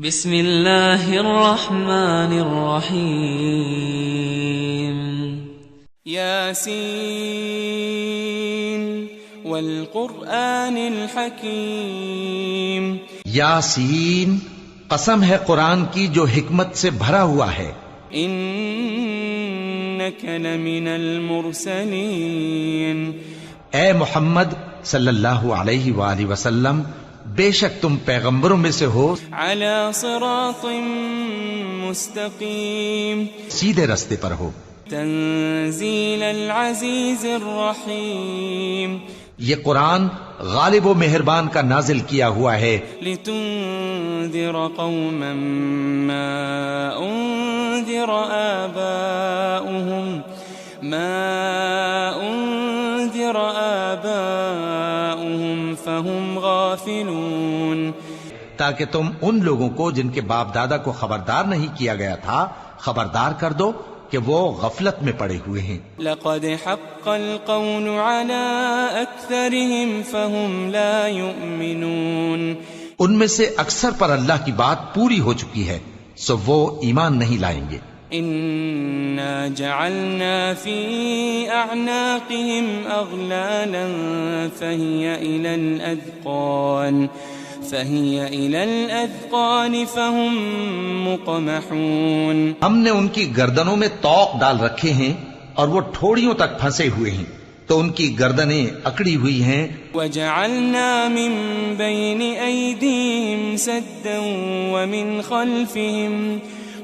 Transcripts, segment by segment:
بسم اللہ الرحمن الرحیم یاسین والقرآن الحکیم. یاسین، قسم ہے قرآن کی جو حکمت سے بھرا ہوا ہے. انک لمن المرسلین. اے محمد صلی اللہ علیہ وآلہ وسلم، بے شک تم پیغمبروں میں سے ہو، علی صراط مستقیم، سیدھے رستے پر ہو. تنزیل العزیز الرحیم. یہ قرآن غالب و مہربان کا نازل کیا ہوا ہے، لتنذر قوما ما انذر آباؤهم فهم غافلون. تاکہ تم ان لوگوں کو جن کے باپ دادا کو خبردار نہیں کیا گیا تھا خبردار کر دو کہ وہ غفلت میں پڑے ہوئے ہیں. لقد حق القول على اکثرهم فهم لا يؤمنون. ان میں سے اکثر پر اللہ کی بات پوری ہو چکی ہے سو وہ ایمان نہیں لائیں گے. انا جعلنا في اعناقهم اغلالا فهي الى الاذقان فهم مقمحون. ہم نے ان کی گردنوں میں طوق ڈال رکھے ہیں اور وہ ٹھوڑیوں تک پھنسے ہوئے ہیں تو ان کی گردنیں اکڑی ہوئی ہیں. وجعلنا من بين ايديهم سدا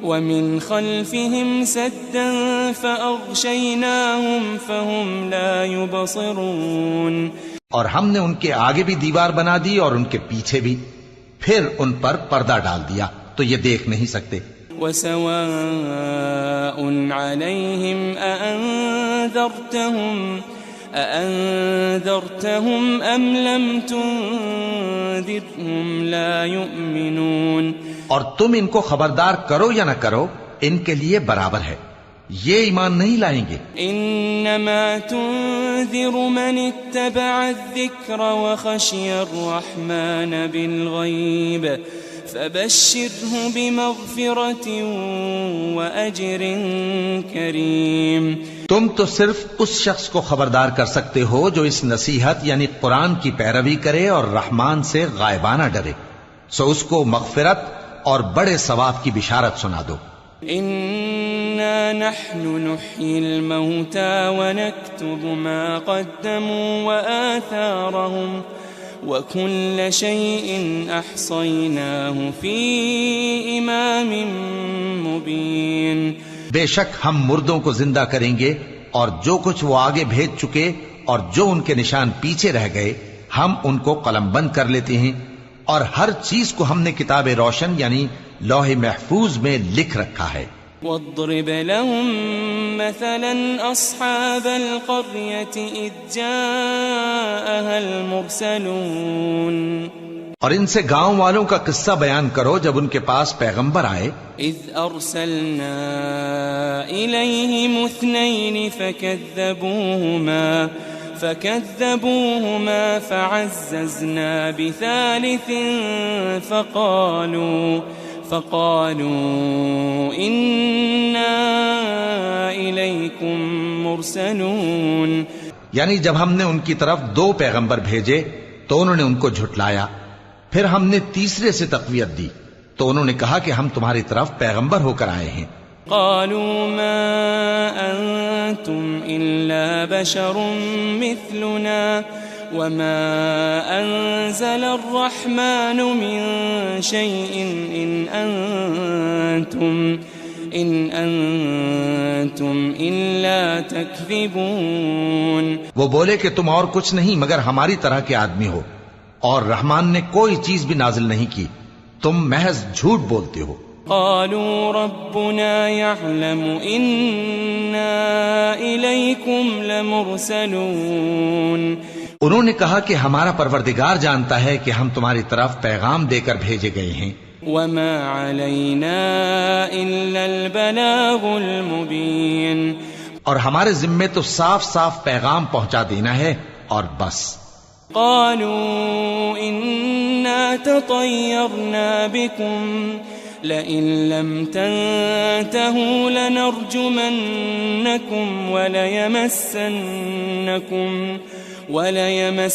ومن خلفهم سدا فأغشيناهم فهم لا يبصرون. اور ہم نے ان کے آگے بھی دیوار بنا دی اور ان کے پیچھے بھی، پھر ان پر پردہ ڈال دیا تو یہ دیکھ نہیں سکتے. وسواء عليهم أأنذرتهم أم لم تنذرهم لا يؤمنون. اور تم ان کو خبردار کرو یا نہ کرو ان کے لیے برابر ہے، یہ ایمان نہیں لائیں گے. انما تنذر من اتبع الذکر وخشی الرحمن بالغیب فبشره بمغفرة وأجر کریم. تم تو صرف اس شخص کو خبردار کر سکتے ہو جو اس نصیحت یعنی قرآن کی پیروی کرے اور رحمان سے غائبانہ ڈرے، سو اس کو مغفرت اور بڑے ثواب کی بشارت سنا دو. انا نحن نحيي الموتى ونكتب ما قدموا وآثارهم وكل شيء احصيناه في امام مبين. بے شک ہم مردوں کو زندہ کریں گے اور جو کچھ وہ آگے بھیج چکے اور جو ان کے نشان پیچھے رہ گئے ہم ان کو قلم بند کر لیتے ہیں، اور ہر چیز کو ہم نے کتاب روشن یعنی لوح محفوظ میں لکھ رکھا ہے. واضرب لهم مثلا اصحاب القرية اذ جاءها المرسلون. اور ان سے گاؤں والوں کا قصہ بیان کرو جب ان کے پاس پیغمبر آئے. اذ ارسلنا الیہم اثنین فكذبوهما فعززنا بثالث فقالوا إنا إليكم مرسلون. یعنی جب ہم نے ان کی طرف 2 پیغمبر بھیجے تو انہوں نے ان کو جھٹلایا، پھر ہم نے تیسرے سے تقویت دی تو انہوں نے کہا کہ ہم تمہاری طرف پیغمبر ہو کر آئے ہیں. قالوا ما أنتم إلا بشر مثلنا وما أنزل الرحمن من شيء إن أنتم إلا تكذبون. وہ بولے کہ تم اور کچھ نہیں مگر ہماری طرح کے آدمی ہو، اور رحمان نے کوئی چیز بھی نازل نہیں کی، تم محض جھوٹ بولتے ہو. قالوا ربنا يعلم إنا إليكم لمرسلون. انہوں نے کہا کہ ہمارا پروردگار جانتا ہے کہ ہم تمہاری طرف پیغام دے کر بھیجے گئے ہیں. وما علينا إلا البلاغ المبين. اور ہمارے ذمے تو صاف صاف پیغام پہنچا دینا ہے اور بس. قالوا إنا تطيرنا بكم لئن لم تنتهوا لنرجمنكم وليمسنكم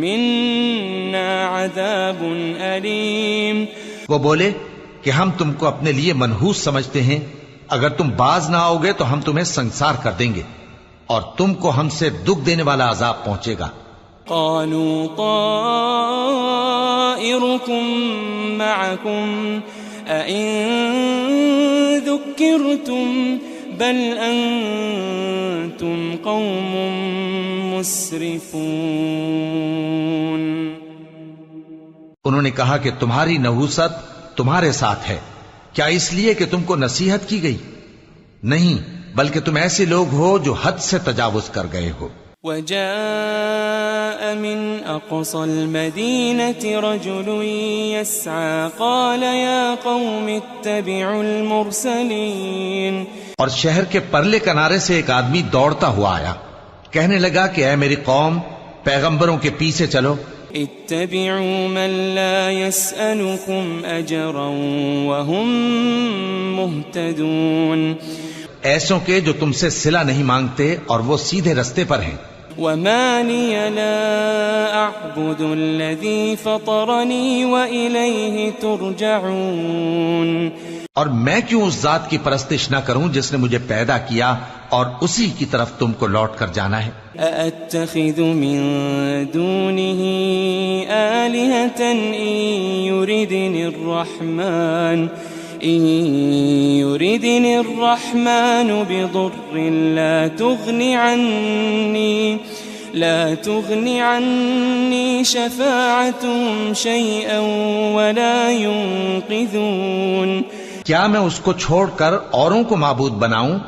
منا عذاب أليم. وہ بولے کہ ہم تم کو اپنے لیے منحوس سمجھتے ہیں، اگر تم باز نہ آؤ گے تو ہم تمہیں سنسار کر دیں گے اور تم کو ہم سے دکھ دینے والا عذاب پہنچے گا. قالوا طائركم معكم أئن ذكرتم بل أنتم قوم مسرفون. انہوں نے کہا کہ تمہاری نحوست تمہارے ساتھ ہے، کیا اس لیے کہ تم کو نصیحت کی گئی؟ نہیں، بلکہ تم ایسے لوگ ہو جو حد سے تجاوز کر گئے ہو. وجاء من أقصى المدينة رجل يسعى قال يا قوم اتبعوا المرسلين. اور شہر کے پرلے کنارے سے ایک آدمی دوڑتا ہوا آیا، کہنے لگا کہ اے میری قوم، پیغمبروں کے پیچھے چلو. اتبعوا من لا يسألكم أجرا وهم مهتدون. ایسوں کے جو تم سے صلہ نہیں مانگتے اور وہ سیدھے رستے پر ہیں. وما لي لا أعبد الذي فطرني وإليه ترجعون. اور میں کیوں اس ذات کی پرستش نہ کروں جس نے مجھے پیدا کیا اور اسی کی طرف تم کو لوٹ کر جانا ہے. أأتخذ من دونه آلهة إن يردني الرحمن بضر لا تغني عني شفاعتهم شيئا ولا ينقذون. کیا میں اس کو چھوڑ کر اوروں کو معبود بناؤں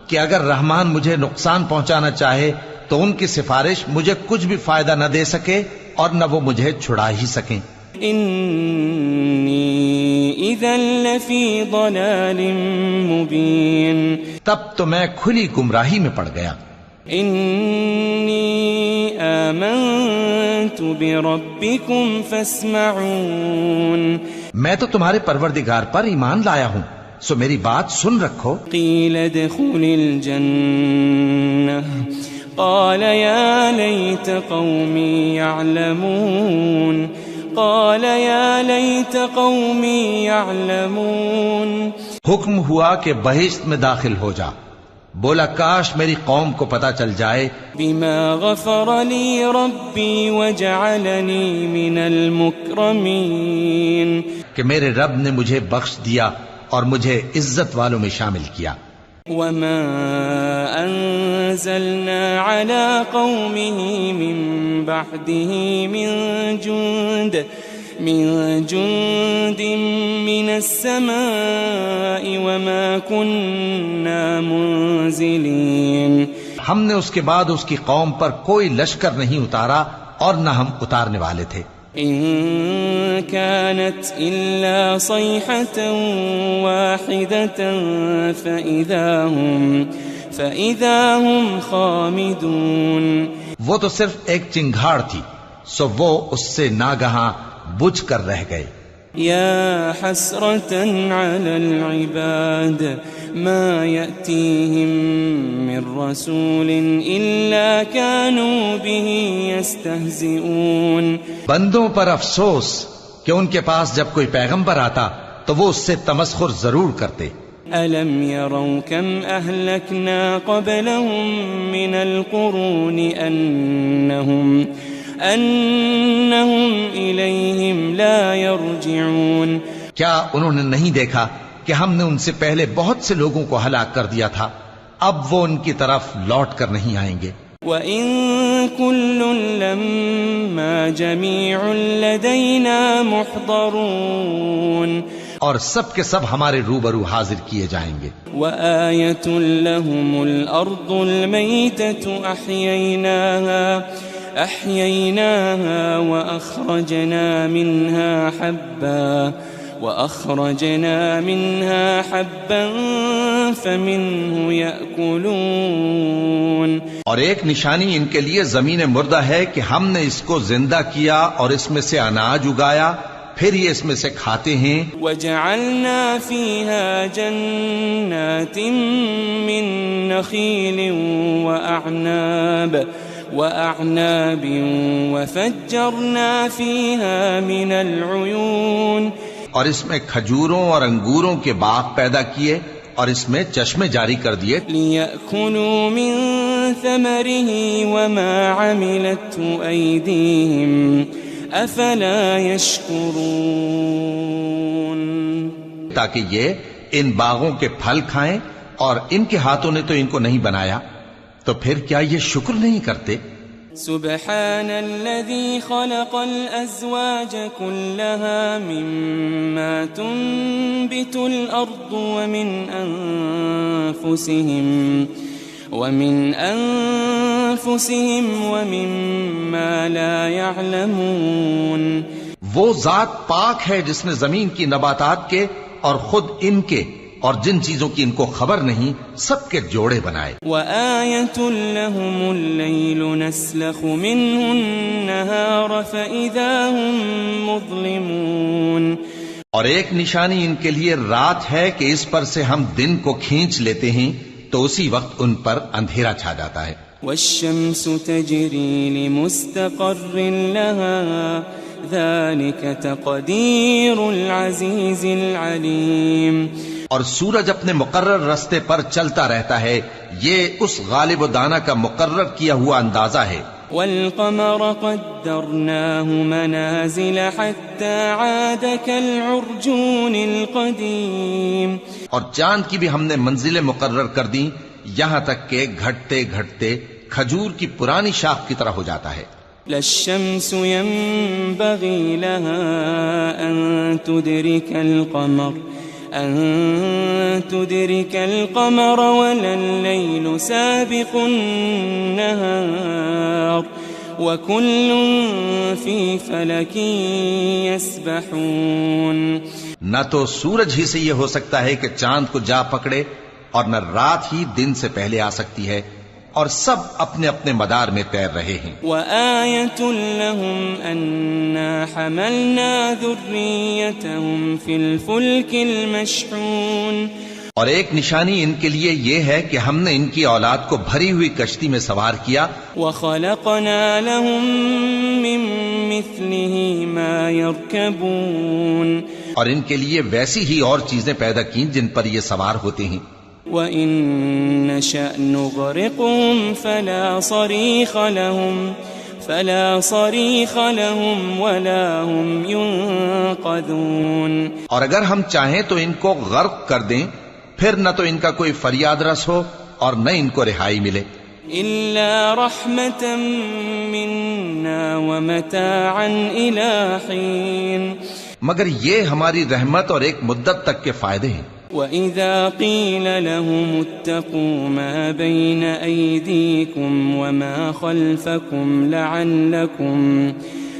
کہ اگر رحمان مجھے نقصان پہنچانا چاہے تو ان کی سفارش مجھے کچھ بھی فائدہ نہ دے سکے اور نہ وہ مجھے چھڑا ہی سکیں. انی اذا لفی ضلال مبین. تب تو میں کھلی گمراہی میں پڑ گیا. انی آمنت بربکم فاسمعون. میں تو تمہارے پروردگار پر ایمان لایا ہوں، سو میری بات سن رکھو. قیل ادخل الجنہ قال یا لیت قومی یعلمون. قال یا لیت قومی یعلمون. حکم ہوا کہ بہشت میں داخل ہو جا. بولا کاش میری قوم کو پتا چل جائے. بما غفر لی ربی وجعلنی من المکرمین. کہ میرے رب نے مجھے بخش دیا اور مجھے عزت والوں میں شامل کیا. وما انزلنا على قومه من بعده من جند من السماء وما كنا منزلين. ہم نے اس کے بعد اس کی قوم پر کوئی لشکر نہیں اتارا اور نہ ہم اتارنے والے تھے. إن كانت إلا صيحة واحدة فإذا هم خامدون. وہ تو صرف ایک چنگھاڑ تھی، سو وہ اس سے ناگہاں بجھ کر رہ گئے. يا حسرة على العباد ما يأتيهم من رسول إلا كانوا به يستهزئون. بندوں پر افسوس کہ ان کے پاس جب کوئی پیغمبر آتا تو وہ اس سے تمسخر ضرور کرتے. ألم يروا كم أهلكنا قبلهم من القرون أنهم إليهم لا يرجعون. کیا انہوں نے نہیں دیکھا کہ ہم نے ان سے پہلے بہت سے لوگوں کو ہلاک کر دیا تھا، اب وہ ان کی طرف لوٹ کر نہیں آئیں گے. وَإِن كُلٌّ لَمَّا جَمِيعٌ لَدَيْنَا مُحْضَرُونَ. اور سب کے سب ہمارے روبرو حاضر کیے جائیں گے. وَآيَةٌ لَهُمُ الْأَرْضُ الْمَيْتَةُ أَحْيَيْنَاهَا وَأَخْرَجْنَا مِنْهَا حَبًّا وأخرجنا منها حبا فمنه يأكلون. اور ایک نشانی ان کے لیے زمین مردہ ہے کہ ہم نے اس کو زندہ کیا اور اس میں سے اناج اگایا، پھر یہ اس میں سے کھاتے ہیں. وجعلنا فيها جنات من نخيل وأعناب وفجرنا فيها من العيون. اور اس میں کھجوروں اور انگوروں کے باغ پیدا کیے اور اس میں چشمے جاری کر دیے. لِيَأْكُلُوا مِن ثَمَرِهِ وَمَا عَمِلَتْهُ أَيْدِيهِمْ أَفَلَا يَشْكُرُونَ. تاکہ یہ ان باغوں کے پھل کھائیں، اور ان کے ہاتھوں نے تو ان کو نہیں بنایا، تو پھر کیا یہ شکر نہیں کرتے؟ سبحان الذي خلق الأزواج كلها مما تنبت الأرض ومن أنفسهم ومما لا يعلمون. وہ ذات پاک ہے جس نے زمین کی نباتات کے اور خود ان کے اور جن چیزوں کی ان کو خبر نہیں سب کے جوڑے بنائے. وَآيَةٌ لَهُمُ اللَّيْلُ نَسْلَخُ مِنْهُ النَّهَارَ فَإِذَا هُمْ مُظْلِمُونَ. اور ایک نشانی ان کے لیے رات ہے کہ اس پر سے ہم دن کو کھینچ لیتے ہیں تو اسی وقت ان پر اندھیرا چھا جاتا ہے. وَالشَّمْسُ تَجْرِي لِمُسْتَقَرٍّ لَهَا ذَلِكَ تَقْدِيرُ الْعَزِيزِ الْعَلِيمِ. اور سورج اپنے مقرر رستے پر چلتا رہتا ہے، یہ اس غالب و دانا کا مقرر کیا ہوا اندازہ ہے. والقمر قدرناه منازل حتى عاد كالعرجون القديم. اور چاند کی بھی ہم نے منزلیں مقرر کر دیں یہاں تک کہ گھٹتے گھٹتے کھجور کی پرانی شاخ کی طرح ہو جاتا ہے. لا الشمس ينبغي لها أن تدرك القمر ولا الليل سابق النهار وكل في فلك يسبحون. نہ تو سورج ہی سے یہ ہو سکتا ہے کہ چاند کو جا پکڑے، اور نہ رات ہی دن سے پہلے آ سکتی ہے، اور سب اپنے اپنے مدار میں تیر رہے ہیں. وَآيَةٌ لَهُمْ أَنَّا حَمَلْنَا ذُرِّيَّتَهُمْ فِي الْفُلْكِ الْمَشْحُونِ. اور ایک نشانی ان کے لیے یہ ہے کہ ہم نے ان کی اولاد کو بھری ہوئی کشتی میں سوار کیا. وَخَلَقْنَا لَهُم مِّن مِّثْلِهِ مَا يَرْكَبُونَ. اور ان کے لیے ویسی ہی اور چیزیں پیدا کی جن پر یہ سوار ہوتے ہیں. وَإِن نَّشَأْ نُغْرِقْهُمْ فَلَا صَرِيخَ لَهُمْ وَلَا هُمْ يُنقَذُونَ. اور اگر ہم چاہیں تو ان کو غرق کر دیں، پھر نہ تو ان کا کوئی فریاد رس ہو اور نہ ان کو رہائی ملے. إِلَّا رَحْمَةً مِّنَّا وَمَتَاعًا إِلَىٰ حِينٍ. مگر یہ ہماری رحمت اور ایک مدت تک کے فائدے ہیں. وَإِذَا قِيلَ لَهُمُ اتَّقُوا مَا بَيْنَ أَيْدِيكُمْ وَمَا خَلْفَكُمْ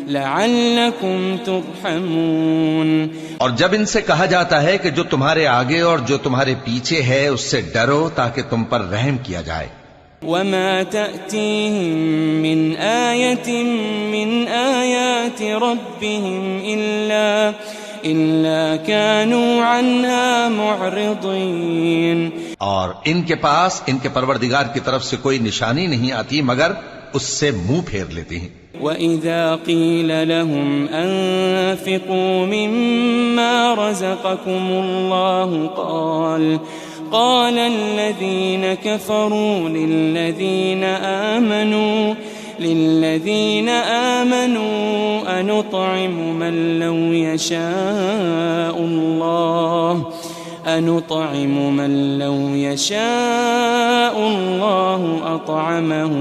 لَعَلَّكُمْ تُرْحَمُونَ. اور جب ان سے کہا جاتا ہے کہ جو تمہارے آگے اور جو تمہارے پیچھے ہے اس سے ڈرو تاکہ تم پر رحم کیا جائے. وَمَا تَأْتِيهِم مِّنْ آيَةٍ مِّنْ آيَاتِ رَبِّهِمْ إِلَّا كَانُوا عَنْهَا مُعْرِضِينَ. اور ان کے پاس ان کے پروردگار کی طرف سے کوئی نشانی نہیں آتی مگر اس سے منہ پھیر لیتے ہیں. وَإِذَا قِيلَ لَهُمْ أَنفِقُوا مِمَّا رَزَقَكُمُ اللَّهُ قال الذين كفروا للذين آمنوا أنطعم من لو يشاء الله أطعمه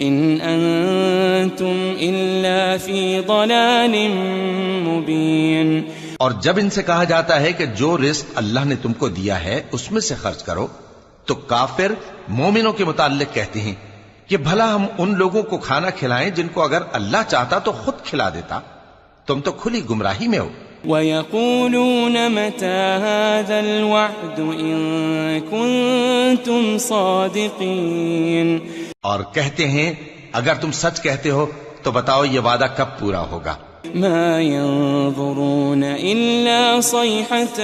إن أنتم إلا في ضلال مبين. اور جب ان سے کہا جاتا ہے کہ جو رزق اللہ نے تم کو دیا ہے اس میں سے خرچ کرو، تو کافر مومنوں کے متعلق کہتے ہیں کہ بھلا ہم ان لوگوں کو کھانا کھلائیں جن کو اگر اللہ چاہتا تو خود کھلا دیتا. تم تو کھلی گمراہی میں ہو. وَيَقُولُونَ مَتَى هَذَا الْوَعْدُ إِن كُنتُمْ صَادِقِينَ. اور کہتے ہیں اگر تم سچ کہتے ہو تو بتاؤ یہ وعدہ کب پورا ہوگا. مَا يَنظُرُونَ إِلَّا صَيْحَةً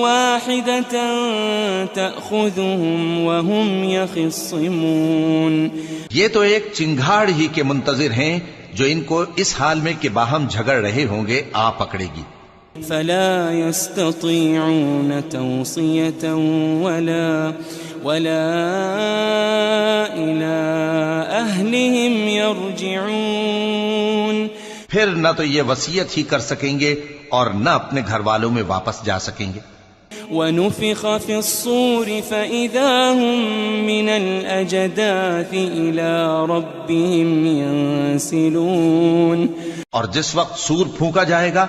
وَاحِدَةً تَأْخُذُهُمْ وَهُمْ يَخِصِّمُونَ. یہ تو ایک چنگھاڑ ہی کے منتظر ہیں جو ان کو اس حال میں کہ باہم جھگڑ رہے ہوں گے آ پکڑے گی. فَلَا يَسْتَطِيعُونَ تَوْصِيَةً وَلَا إِلَىٰ أَهْلِهِمْ يَرْجِعُونَ. پھر نہ تو یہ وصیت ہی کر سکیں گے اور نہ اپنے گھر والوں میں واپس جا سکیں گے. وَنُفِخَ فِي الصُّورِ فَإِذَا هُم مِّنَ الْأَجْدَاثِ إِلَىٰ رَبِّهِمْ يَنسِلُونَ. اور جس وقت سور پھونکا جائے گا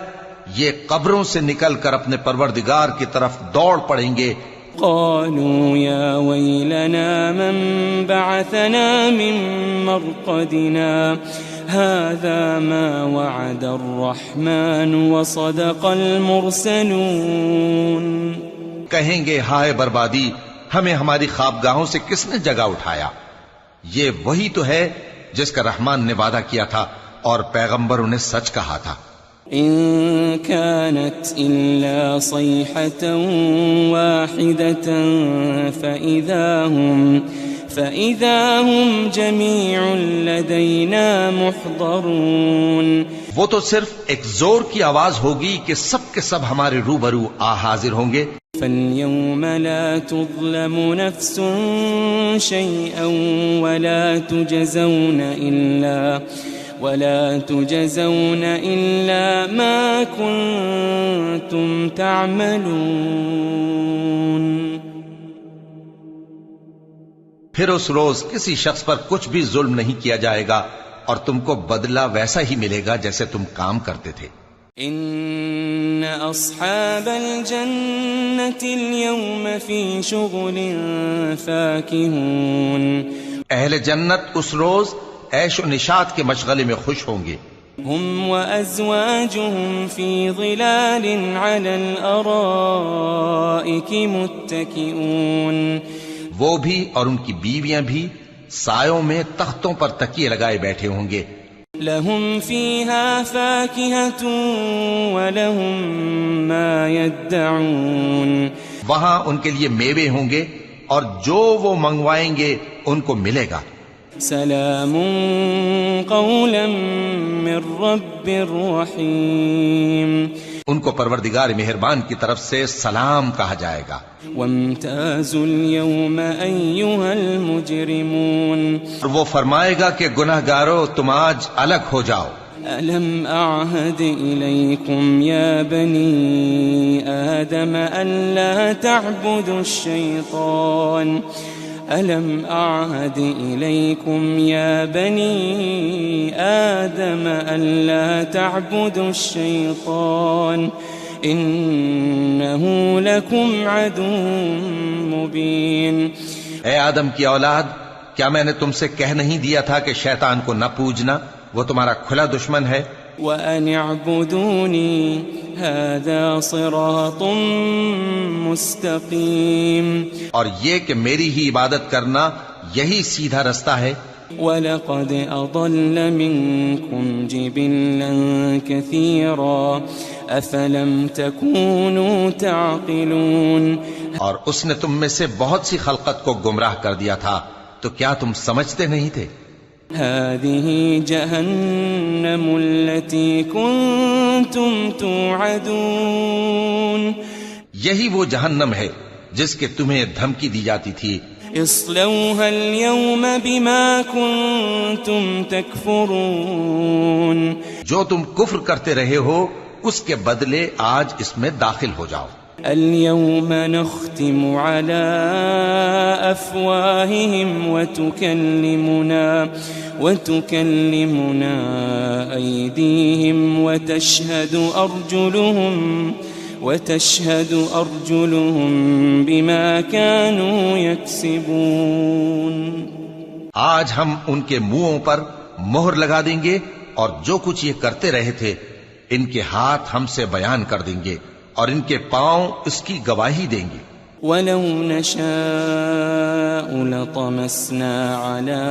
یہ قبروں سے نکل کر اپنے پروردگار کی طرف دوڑ پڑیں گے. قالوا يا ويلنا من بعثنا من مرقدنا هذا ما وعد الرحمن وصدق المرسلون. کہیں گے ہائے بربادی، ہمیں ہماری خوابگاہوں سے کس نے جگہ اٹھایا. یہ وہی تو ہے جس کا رحمان نے وعدہ کیا تھا اور پیغمبروں نے سچ کہا تھا. إن كانت إلا صيحة واحدة فإذا هم جميع لدينا محضرون. وہ تو صرف ایک زور کی آواز ہوگی کہ سب کے سب ہمارے روبرو حاضر ہوں گے. فاليوم لا تظلم نفس شيئا ولا تجزون إلا ما كنتم تعملون. پھر اس روز کسی شخص پر کچھ بھی ظلم نہیں کیا جائے گا اور تم کو بدلہ ویسا ہی ملے گا جیسے تم کام کرتے تھے. ان اصحاب الجنة اليوم في شغل فاكهون. اہل جنت اس روز عیش و نشاط کے مشغلے میں خوش ہوں گے. هم وأزواجهم في ظلال على الأرائك متكئون. وہ بھی اور ان کی بیویاں بھی سایوں میں تختوں پر تکیے لگائے بیٹھے ہوں گے. لهم فيها فاكهة ولهم ما يدعون. وہاں ان کے لیے میوے ہوں گے اور جو وہ منگوائیں گے ان کو ملے گا. سلام قولا من رب رحیم. ان کو پروردگار مہربان کی طرف سے سلام کہا جائے گا. وامتازوا اليوم ایھا المجرمون. وہ فرمائے گا کہ گناہگارو تم آج الگ ہو جاؤ. ألم أعهد إليكم يا بني آدم ألا تعبدوا الشيطان ألم أعهد إليكم يا بني آدم ألا تعبدوا الشيطان إنه لكم عدو مبين. اے آدم کی اولاد، کیا میں نے تم سے کہہ نہیں دیا تھا کہ شیطان کو نہ پوجنا، وہ تمہارا کھلا دشمن ہے. وَأَنِ اعْبُدُونِي هَذَا صِرَاطٌ مُسْتَقِيمٌ. اور یہ کہ میری ہی عبادت کرنا یہی سیدھا رستہ ہے. وَلَقَدْ أَضَلَّ مِنكُمْ جِبِلًّا كَثِيرًا أَفَلَمْ تَكُونُوا تَعْقِلُونَ. اور اس نے تم میں سے بہت سی خلقت کو گمراہ کر دیا تھا، تو کیا تم سمجھتے نہیں تھے؟ هذه جهنم التي كنتم توعدون. یہی وہ جہنم ہے جس کے تمہیں دھمکی دی جاتی تھی. اصلوها اليوم بما كنتم تكفرون. جو تم کفر کرتے رہے ہو اس کے بدلے آج اس میں داخل ہو جاؤ. اليوم نختم على أفواههم وتكلمنا أيديهم وتشهد أرجلهم بما كانوا يكسبون. آج ہم ان کے منہوں پر مہر لگا دیں گے اور جو کچھ یہ کرتے رہے تھے ان کے ہاتھ ہم سے بیان کر دیں گے اور ان کے پاؤں اس کی گواہی دیں گے. وَلَوْ نَشَاءُ لَطَمَسْنَا عَلَىٰ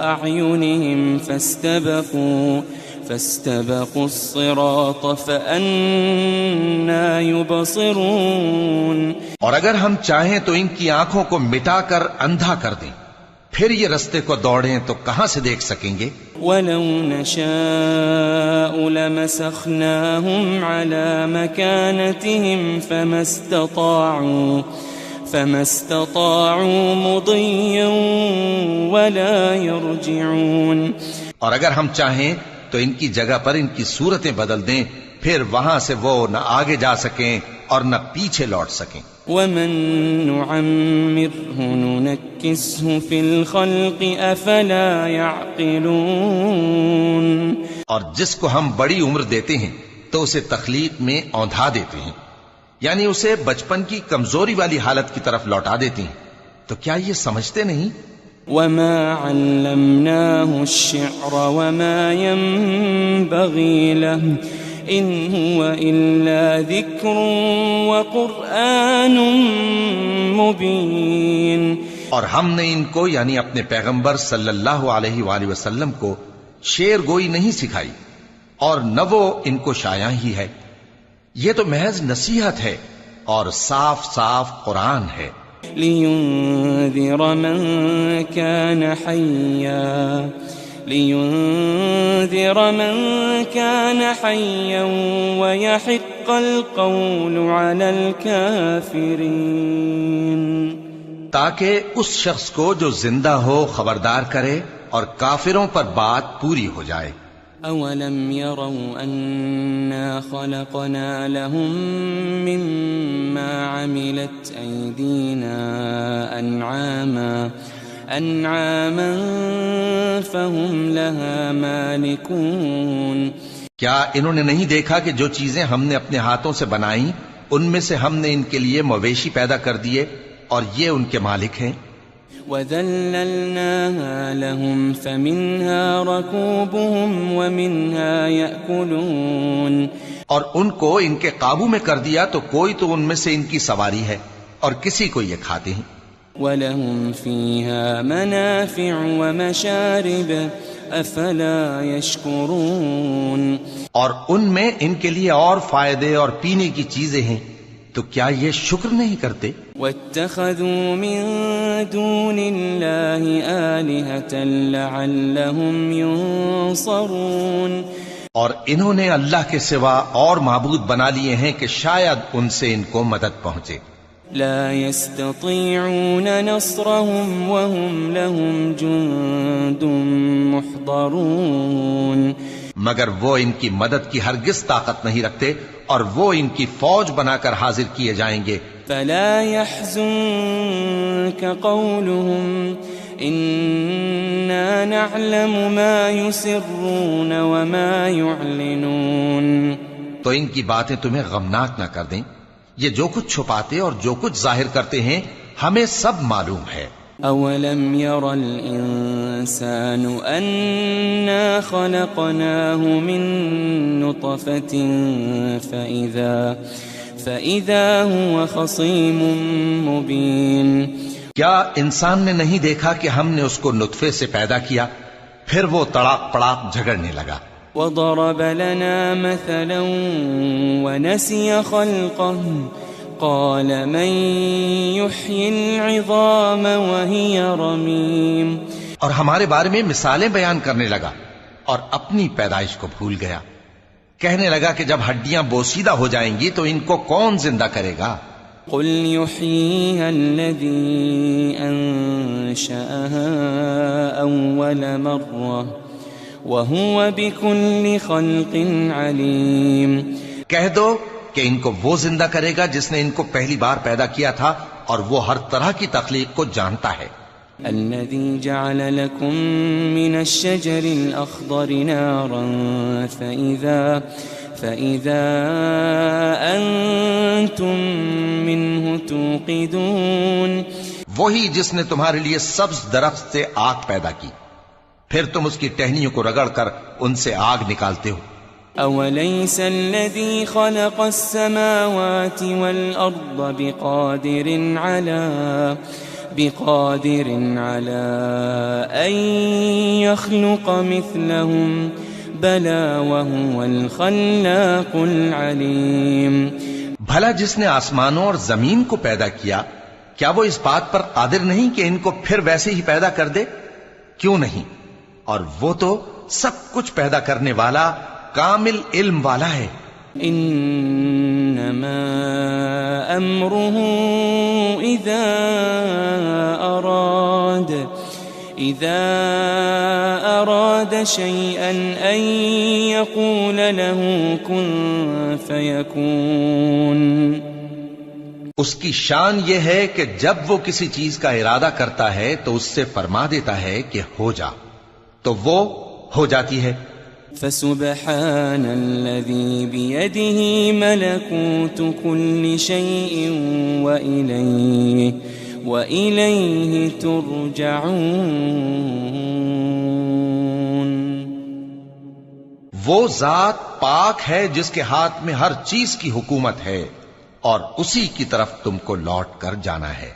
أَعْيُنِهِمْ فَاسْتَبَقُوا الصِّرَاطَ فَأَنَّىٰ يُبْصِرُونَ. اور اگر ہم چاہیں تو ان کی آنکھوں کو مٹا کر اندھا کر دیں، پھر یہ رستے کو دوڑیں تو کہاں سے دیکھ سکیں گے؟ وَلَوْ نَشَاءُ لَمَسَخْنَاهُمْ عَلَىٰ مَكَانَتِهِمْ فَمَا اسْتَطَاعُوا مُضِيًّا وَلَا يَرْجِعُونَ. اور اگر ہم چاہیں تو ان کی جگہ پر ان کی صورتیں بدل دیں، پھر وہاں سے وہ نہ آگے جا سکیں اور نہ پیچھے لوٹ سکیں. وَمَن نُّعَمِّرْهُ نُنَكِّسْهُ فِي الْخَلْقِ أَفَلَا يَعْقِلُونَ. اور جس کو ہم بڑی عمر دیتے ہیں تو اسے تخلیق میں اوندھا دیتے ہیں، یعنی اسے بچپن کی کمزوری والی حالت کی طرف لوٹا دیتے ہیں. تو کیا یہ سمجھتے نہیں؟ وَمَا عَلَّمْنَاهُ الشِّعْرَ وَمَا يَنبَغِي لَهُ إِنْ هُوَ إِلَّا ذِكْرٌ وَقُرْآنٌ مُبِينٌ. اور ہم نے ان کو یعنی اپنے پیغمبر صلی اللہ علیہ وآلہ وسلم کو شعر گوئی نہیں سکھائی اور نہ وہ ان کو شایع ہی ہے، یہ تو محض نصیحت ہے اور صاف صاف قرآن ہے. لِيُنذِرَ مَن كَانَ حَيًّا وَيَحِقَّ الْقَوْلُ عَلَى الْكَافِرِينَ. تاکہ اس شخص کو جو زندہ ہو خبردار کرے اور کافروں پر بات پوری ہو جائے. أَوَلَمْ يَرَوْا أَنَّا خَلَقْنَا لَهُم مِّمَّا عَمِلَتْ أَيْدِينَا أَنْعَامًا فَهُمْ لَهَا مَالِكُونَ. کیا انہوں نے نہیں دیکھا کہ جو چیزیں ہم نے اپنے ہاتھوں سے بنائیں ان میں سے ہم نے ان کے لیے مویشی پیدا کر دیے اور یہ ان کے مالک ہیں. وَذَلَّلْنَاهَا لَهُمْ فَمِنْهَا رَكُوبُهُمْ وَمِنْهَا يَأْكُلُونَ. اور ان کو ان کے قابو میں کر دیا تو کوئی تو ان میں سے ان کی سواری ہے اور کسی کو یہ کھاتے ہیں. وَلَهُمْ فِيهَا مَنَافِعُ وَمَشَارِبُ أَفَلَا يَشْكُرُونَ. اور ان میں ان کے لیے اور فائدے اور پینے کی چیزیں ہیں، تو کیا یہ شکر نہیں کرتے؟ وَاتَّخَذُوا مِن دُونِ اللَّهِ آلِهَةً لَعَلَّهُمْ يُنصَرُونَ. اور انہوں نے اللہ کے سوا اور معبود بنا لیے ہیں کہ شاید ان سے ان کو مدد پہنچے. لا يستطيعون نصرهم وهم لهم جند محضرون. مگر وہ ان کی مدد کی ہرگز طاقت نہیں رکھتے اور وہ ان کی فوج بنا کر حاضر کیے جائیں گے. فلا يحزنك قولهم إنا نعلم ما يسرون وما يعلنون. تو ان کی باتیں تمہیں غمناک نہ کر دیں، یہ جو کچھ چھپاتے اور جو کچھ ظاہر کرتے ہیں ہمیں سب معلوم ہے. أَوَلَمْ يَرَ الْإِنسَانُ أَنَّا خَلَقْنَاهُ مِن نُّطْفَةٍ فَإِذَا هُوَ خَصِيمٌ مُّبِينٌ. کیا انسان نے نہیں دیکھا کہ ہم نے اس کو نطفے سے پیدا کیا پھر وہ تڑاک پڑاک جھگڑنے لگا. وَضَرَبَ لَنَا مَثَلًا وَنَسِيَ خَلْقَهُ قَالَ مَن يُحْيِي الْعِظَامَ وَهِيَ رَمِيمٌ. اور ہمارے بارے میں مثالیں بیان کرنے لگا اور اپنی پیدائش کو بھول گیا. کہنے لگا کہ جب ہڈیاں بوسیدہ ہو جائیں گی تو ان کو کون زندہ کرے گا؟ قُلْ يُحْيِيهَا الَّذِي أَنشَأَهَا أَوَّلَ مَرَّةٍ وَهُوَ بِكُلِّ خَلْقٍ عَلِيمٌ. کہہ دو کہ ان کو وہ زندہ کرے گا جس نے ان کو پہلی بار پیدا کیا تھا اور وہ ہر طرح کی تخلیق کو جانتا ہے. الذي جعل لكم من الشجر الأخضر نارا فإذا أنتم منه توقدون. وہی جس نے تمہارے لیے سبز درخت سے آگ پیدا کی، پھر تم اس کی ٹہنیوں کو رگڑ کر ان سے آگ نکالتے ہو. أوليس الذي خلق السماوات والأرض بقادر على أن يخلق مثلهم بلى وهو الخلاق العليم. بھلا جس نے آسمانوں اور زمین کو پیدا کیا کیا وہ اس بات پر قادر نہیں کہ ان کو پھر ویسے ہی پیدا کر دے؟ کیوں نہیں، اور وہ تو سب کچھ پیدا کرنے والا کامل علم والا ہے. انما امره اذا اراد شيئا ان يقول له كن فيكون. اس کی شان یہ ہے کہ جب وہ کسی چیز کا ارادہ کرتا ہے تو اس سے فرما دیتا ہے کہ ہو جا، تو وہ ہو جاتی ہے. فسبحان الذي بيده ملكوت كل شيء وإليه ترجعون. وہ ذات پاک ہے جس کے ہاتھ میں ہر چیز کی حکومت ہے اور اسی کی طرف تم کو لوٹ کر جانا ہے.